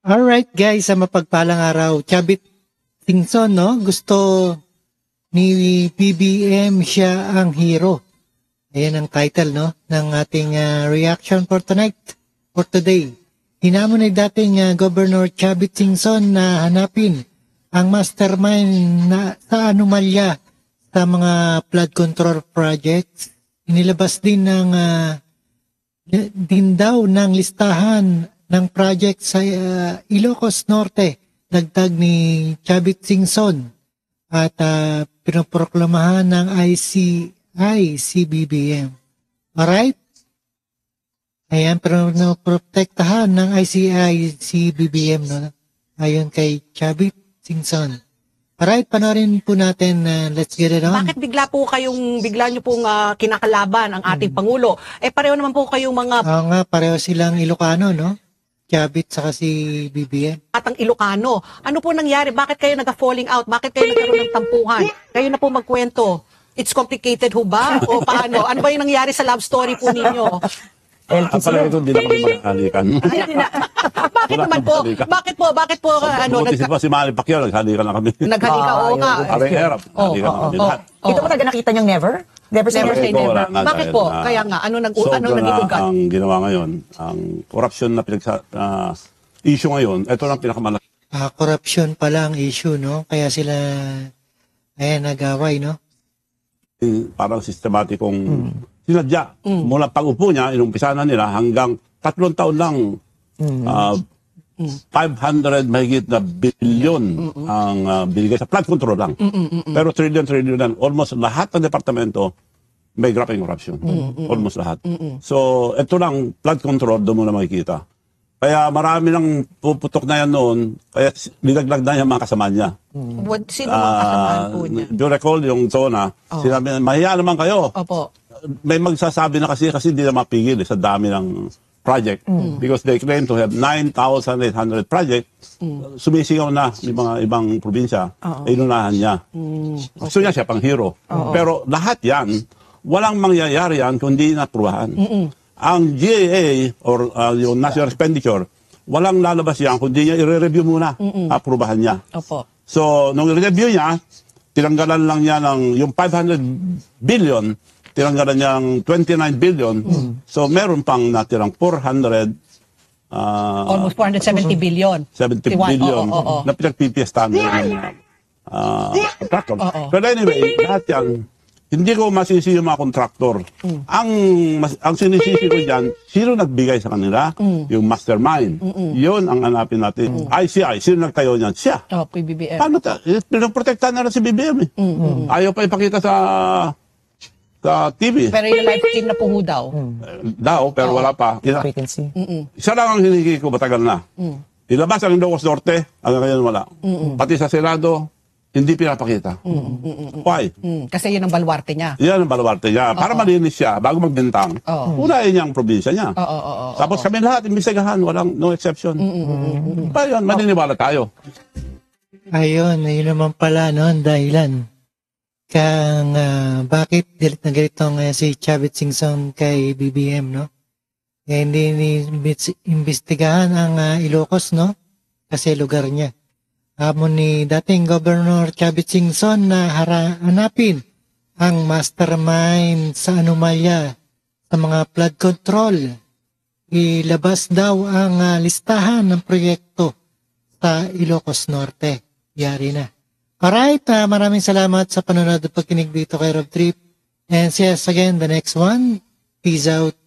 Alright guys, sa mapagpalang araw, Chavit Singson, no? Gusto ni BBM siya ang hero. Ayan ang title, no? Ng ating reaction for tonight, for today. Hinamon ni dating Governor Chavit Singson na hanapin ang mastermind na sa anomalya sa mga flood control projects. Inilabas din daw ng listahan ng project sa Ilocos Norte, dagdag ni Chavit Singson at pinoproklamahan ng ICI si BBM. Alright? Ayan, pinoprotektahan ng ICI si BBM, no? Ayon kay Chavit Singson. Alright, panoorin po natin. Let's get it on. Bakit bigla nyo pong kinakalaban ang ating Pangulo? Pareho naman po kayong mga... Oo nga, pareho silang Ilocano, no? Chavit saka si BBM. At ang Ilocano. Ano po nangyari? Bakit kayo nagka-falling out? Bakit kayo nagkaroon ng tampuhan? Kayo na po magkwento. It's complicated ho ba? O paano? Ano ba yung nangyari sa love story po ninyo? Pala ito, hindi na kami maghalikan. Bakit naman po? Bakit po? Buti si Manny Pacquiao, naghalikan na kami. Naghalika, oo nga. Parang hirap. Naghalikan na kami lahat. Ito mo talaga nakita niyong never? Never say never. Bakit po? Kaya nga, ano naging ugat? Ang ginawa ngayon, ang corruption na issue ngayon, ito lang pinakamalaki. Corruption pala ang issue, no? Kaya sila, nag-away, no? Parang sistematikong sinadya. Mula pag-upo niya, inumpisa na nila hanggang 3 taon lang 500 mahigit na bilyon ang binigay sa flood control lang. Pero trillion lang. Almost lahat ng departamento may grabe corruption. Almost lahat. So, ito lang, flood control, doon mo na makikita. Kaya marami lang puputok na yan noon, kaya nilaglag na yung mga kasama niya. Sino mga kasamaan po niya? Do you recall yung zona? Sinabi, mahiya naman kayo. Opo. May magsasabi na kasi hindi na mapigil sa dami ng project. Because they claim to have 9,800 projects. Sumisigaw na yung mga ibang probinsya. Inunahan niya. Gusto niya siya pang hero. Pero lahat yan, walang mangyayari yan kundi naprubahan. Ang GAA or yung National Expenditure, walang lalabas yan kundi niya i-review muna. Aprubahan niya. Opo. So, nung i-review niya, tinanggalan lang niya ng yung 500 billion, tinanggalan niya ng 29 billion. So, meron pang natirang 400 almost 470 billion. 70 billion na pinagpipiestahan ng contractor. But anyway, lahat yan, hindi ko masisi yung mga contractor. Ang sinisisi ko dyan, sino nagbigay sa kanila? Yung mastermind. Yun ang hanapin natin. ICI, sino nagtayo niyan? Siya. PBBM. Paano pinoprotektahan na rin si BBM. Ayaw pa ipakita sa TV. Pero yung live stream na po daw. Pero wala pa. Isa lang ang hinigi ko, matagal na. Ilabas ang Ilocos Norte, hanggang ngayon wala. Pati sa Senado, hindi pinapakita. Why? Kasi yun ang baluarte niya. Yan ang baluarte niya. Para malinis siya, bago magbintang, unahin niya ang probinsya niya. Tapos kami lahat, imbestigahan, walang no exception. Pa yun, maniniwala tayo. Ayun naman pala, no, ang dahilan. Kang bakit galit na galit tong si Chavit Singson kay BBM, no? Hindi imbestigahan ang Ilocos, no? Kasi lugar niya. Hamon ni dating Governor Chavit Singson na hanapin ang mastermind sa anomalya sa mga flood control. Ilabas daw ang listahan ng proyekto sa Ilocos Norte. Yari na. Alright, maraming salamat sa panonood at pagkinig dito kay Rob Trip. And see us again the next one. Peace out.